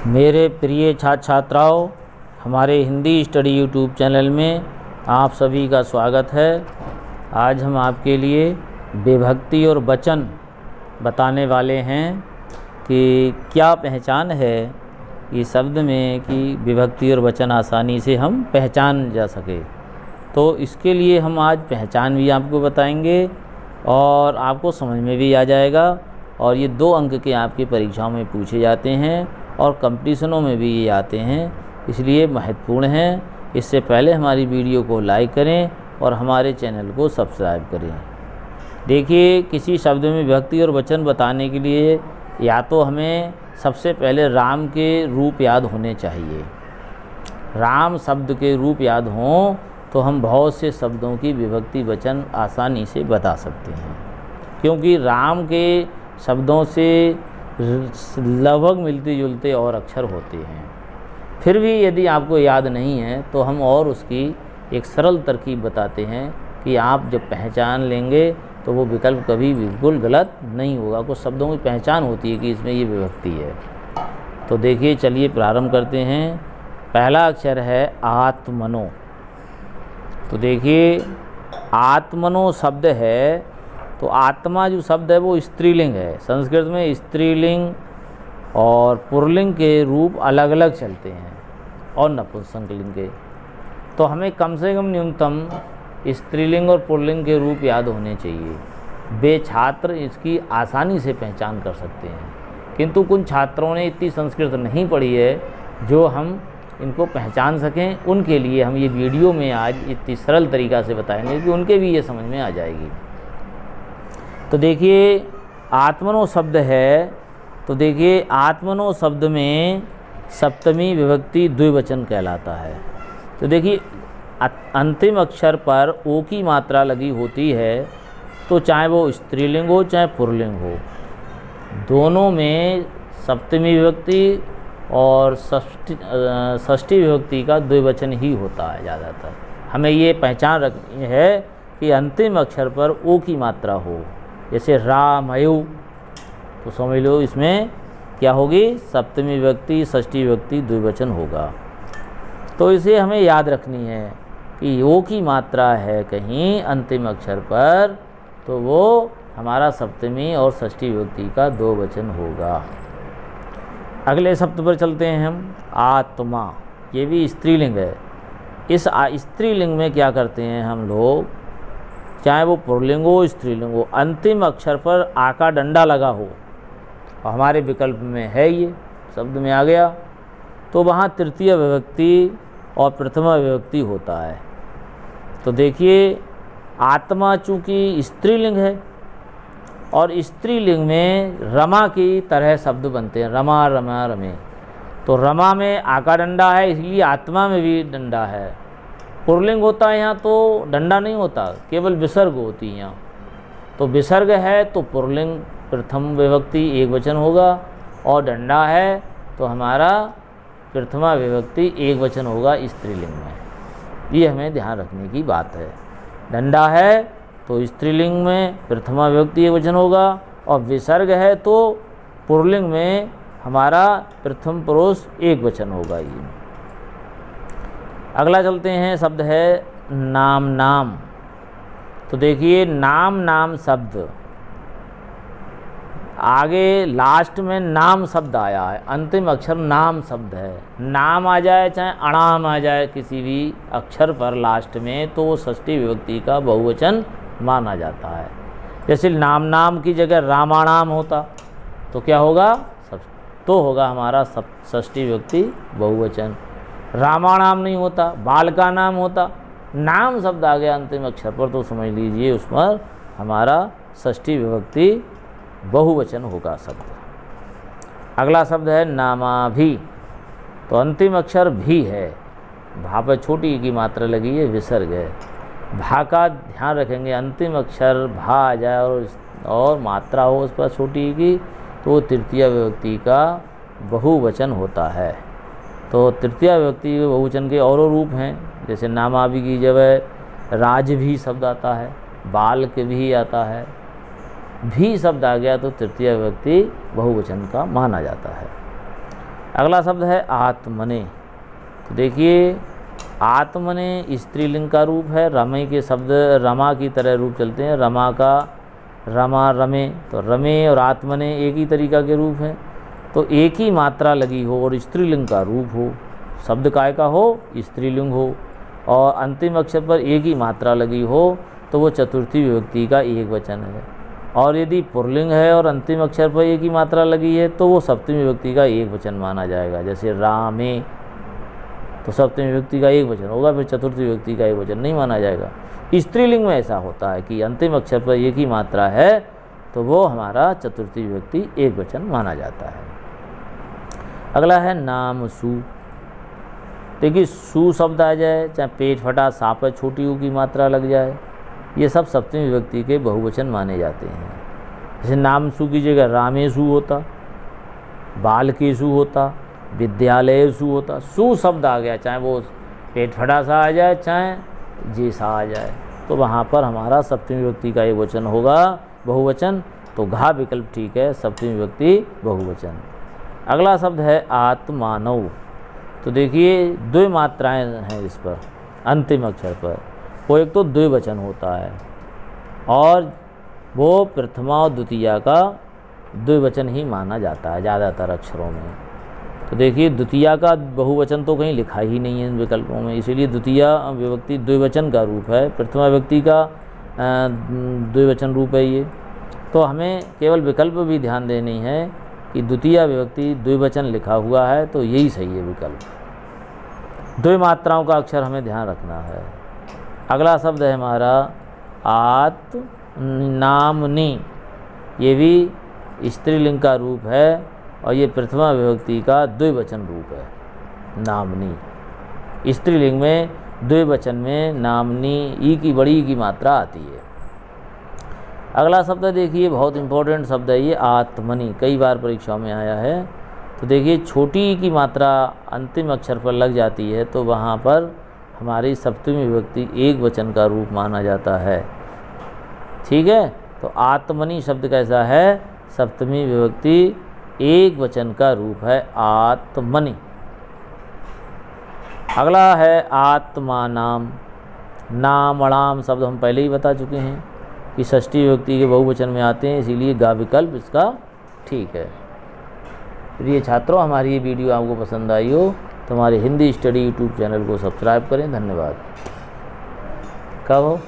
मेरे प्रिय छात्र छात्राओं, हमारे हिंदी स्टडी यूट्यूब चैनल में आप सभी का स्वागत है। आज हम आपके लिए विभक्ति और वचन बताने वाले हैं कि क्या पहचान है इस शब्द में कि विभक्ति और वचन आसानी से हम पहचान जा सके। तो इसके लिए हम आज पहचान भी आपको बताएंगे और आपको समझ में भी आ जाएगा। और ये 2 अंक के आपकी परीक्षाओं में पूछे जाते हैं और कंपटीशनों में भी ये आते हैं, इसलिए महत्वपूर्ण हैं। इससे पहले हमारी वीडियो को लाइक करें और हमारे चैनल को सब्सक्राइब करें। देखिए, किसी शब्द में विभक्ति और वचन बताने के लिए या तो हमें सबसे पहले राम के रूप याद होने चाहिए। राम शब्द के रूप याद हों तो हम बहुत से शब्दों की विभक्ति वचन आसानी से बता सकते हैं, क्योंकि राम के शब्दों से लगभग मिलते जुलते और अक्षर होते हैं। फिर भी यदि आपको याद नहीं है तो हम और उसकी एक सरल तरकीब बताते हैं कि आप जब पहचान लेंगे तो वो विकल्प कभी बिल्कुल गलत नहीं होगा। कुछ शब्दों की पहचान होती है कि इसमें ये विभक्ति है। तो देखिए, चलिए प्रारंभ करते हैं। पहला अक्षर है आत्मनो। तो देखिए, आत्मनो शब्द है तो आत्मा जो शब्द है वो स्त्रीलिंग है। संस्कृत में स्त्रीलिंग और पुल्लिंग के रूप अलग अलग चलते हैं और नपुंसकलिंग के। तो हमें कम से कम न्यूनतम स्त्रीलिंग और पुल्लिंग के रूप याद होने चाहिए। वे छात्र इसकी आसानी से पहचान कर सकते हैं, किंतु कुछ छात्रों ने इतनी संस्कृत नहीं पढ़ी है जो हम इनको पहचान सकें। उनके लिए हम ये वीडियो में आज इतनी सरल तरीक़ा से बताएंगे कि उनके भी ये समझ में आ जाएगी। तो देखिए, आत्मनो शब्द है तो देखिए, आत्मनो शब्द में सप्तमी विभक्ति द्विवचन कहलाता है। तो देखिए, अंतिम अक्षर पर ओ की मात्रा लगी होती है, तो चाहे वो स्त्रीलिंग हो चाहे पुल्लिंग हो, दोनों में सप्तमी विभक्ति और षष्ठी विभक्ति का द्विवचन ही होता है ज़्यादातर। हमें ये पहचान रखनी है कि अंतिम अक्षर पर ओ की मात्रा हो, जैसे रामयु, तो समझ लो इसमें क्या होगी, सप्तमी विभक्ति षष्ठी विभक्ति द्विवचन होगा। तो इसे हमें याद रखनी है कि ओ की मात्रा है कहीं अंतिम अक्षर पर, तो वो हमारा सप्तमी और षष्ठी विभक्ति का द्विवचन होगा। अगले शब्द पर चलते हैं हम। आत्मा, ये भी स्त्रीलिंग है। इस स्त्रीलिंग में क्या करते हैं हम लोग, चाहे वो पुल्लिंग हो स्त्रीलिंग हो, अंतिम अक्षर पर आ का डंडा लगा हो, और हमारे विकल्प में है ये शब्द में आ गया, तो वहाँ तृतीय विभक्ति और प्रथमा विभक्ति होता है। तो देखिए, आत्मा चूँकि स्त्रीलिंग है और स्त्रीलिंग में रमा की तरह शब्द बनते हैं, रमा रमा रमे। तो रमा में आ का डंडा है, इसलिए आत्मा में भी डंडा है। पुल्लिंग होता है यहाँ तो डंडा नहीं होता, केवल विसर्ग होती है यहाँ। तो विसर्ग है तो पुल्लिंग प्रथम विभक्ति एक वचन होगा, और डंडा है तो हमारा प्रथमा विभक्ति एक वचन होगा स्त्रीलिंग में। ये हमें ध्यान रखने की बात है। डंडा है तो स्त्रीलिंग में प्रथमा विभक्ति एक वचन होगा, और विसर्ग है तो पुल्लिंग में हमारा प्रथम पुरुष एक वचन होगा। ये अगला चलते हैं, शब्द है नाम नाम। तो देखिए, नाम नाम शब्द आगे लास्ट में नाम शब्द आया है, अंतिम अक्षर नाम शब्द है। नाम आ जाए चाहे अणाम आ जाए किसी भी अक्षर पर लास्ट में, तो वो षष्ठी विभक्ति का बहुवचन माना जाता है। जैसे नाम नाम की जगह रामाणाम होता तो क्या होगा, तो होगा हमारा षष्ठी विभक्ति बहुवचन। रामाणाम नहीं होता, बाल का नाम होता। नाम शब्द आ गया अंतिम अक्षर पर तो समझ लीजिए उस पर हमारा षष्ठी विभक्ति बहुवचन होगा शब्द। अगला शब्द है नामाभि। तो अंतिम अक्षर भी है, भा पर छोटी की मात्रा लगी है, विसर्ग है। भा का ध्यान रखेंगे, अंतिम अक्षर भा आ जाए और मात्रा हो उस पर छोटी की, तो तृतीय विभक्ति का बहुवचन होता है। तो तृतीय विभक्ति के बहुवचन के और रूप हैं, जैसे नामाभि की जगह राज भी शब्द आता है, बाल के भी आता है, भी शब्द आ गया तो तृतीय विभक्ति बहुवचन का माना जाता है। अगला शब्द है आत्मने। तो देखिए आत्मने स्त्रीलिंग का रूप है। रमे के शब्द रमा की तरह रूप चलते हैं। रमा का रमा रमे, तो रमे और आत्मने एक ही तरीका के रूप हैं। तो एक ही मात्रा लगी हो और स्त्रीलिंग का रूप हो, शब्द काय का हो, स्त्रीलिंग हो, और अंतिम अक्षर पर एक ही मात्रा लगी हो तो वो चतुर्थी विभक्ति का एक वचन है। और यदि पुल्लिंग है और अंतिम अक्षर पर एक ही मात्रा लगी है तो वो सप्तमी विभक्ति का एक वचन माना जाएगा। जैसे रामे, तो सप्तमी विभक्ति का एक वचन होगा, फिर चतुर्थी विभक्ति का एक वचन नहीं माना जाएगा। स्त्रीलिंग में ऐसा होता है कि अंतिम अक्षर पर एक ही मात्रा है तो वो हमारा चतुर्थी विभक्ति एक वचन माना जाता है। अगला है नाम सु। देखिए सु शब्द आ जाए, चाहे पेट फटा, साप है, छोटी ऊ की मात्रा लग जाए, ये सब सप्तमी विभक्ति के बहुवचन माने जाते हैं। जैसे नाम सु की जगह रामेशु होता, बालकेशु होता, विद्यालयसु होता। सु शब्द आ गया, चाहे वो पेट फटा सा आ जाए, चाहे जे सा आ जाए, तो वहाँ पर हमारा सप्तमी विभक्ति का एक वचन होगा बहुवचन। तो घा विकल्प ठीक है, सप्तमी विभक्ति बहुवचन। अगला शब्द है आत्मानव। तो देखिए दो मात्राएं हैं इस पर, अंतिम अक्षर पर। वो एक तो द्विवचन होता है और वो प्रथमा और द्वितीया का द्विवचन ही माना जाता है ज़्यादातर अक्षरों में। तो देखिए द्वितीया का बहुवचन तो कहीं लिखा ही नहीं है इन विकल्पों में, इसीलिए द्वितीया विभक्ति द्विवचन का रूप है, प्रथमा विभक्ति का द्विवचन रूप है ये। तो हमें केवल विकल्प भी ध्यान देनी है कि द्वितीया विभक्ति द्विवचन लिखा हुआ है तो यही सही है विकल्प। दो मात्राओं का अक्षर हमें ध्यान रखना है। अगला शब्द है हमारा नामनी। ये भी स्त्रीलिंग का रूप है और ये प्रथमा विभक्ति का द्विवचन रूप है, नामनी। स्त्रीलिंग में द्विवचन में नामनी ई की बड़ी की मात्रा आती है। अगला शब्द देखिए बहुत इंपॉर्टेंट शब्द है ये, आत्मनि। कई बार परीक्षाओं में आया है। तो देखिए छोटी ई की मात्रा अंतिम अक्षर पर लग जाती है तो वहाँ पर हमारी सप्तमी विभक्ति एक वचन का रूप माना जाता है। ठीक है, तो आत्मनि शब्द कैसा है, सप्तमी विभक्ति एक वचन का रूप है, आत्मनि। अगला है आत्मानाम। नामणाम शब्द हम पहले ही बता चुके हैं कि षष्ठी विभक्ति के बहुवचन में आते हैं, इसीलिए गा विकल्प इसका ठीक है। प्रिय छात्रों, हमारी ये वीडियो आपको पसंद आई हो तो हमारे हिंदी स्टडी यूट्यूब चैनल को सब्सक्राइब करें। धन्यवाद। कब हो?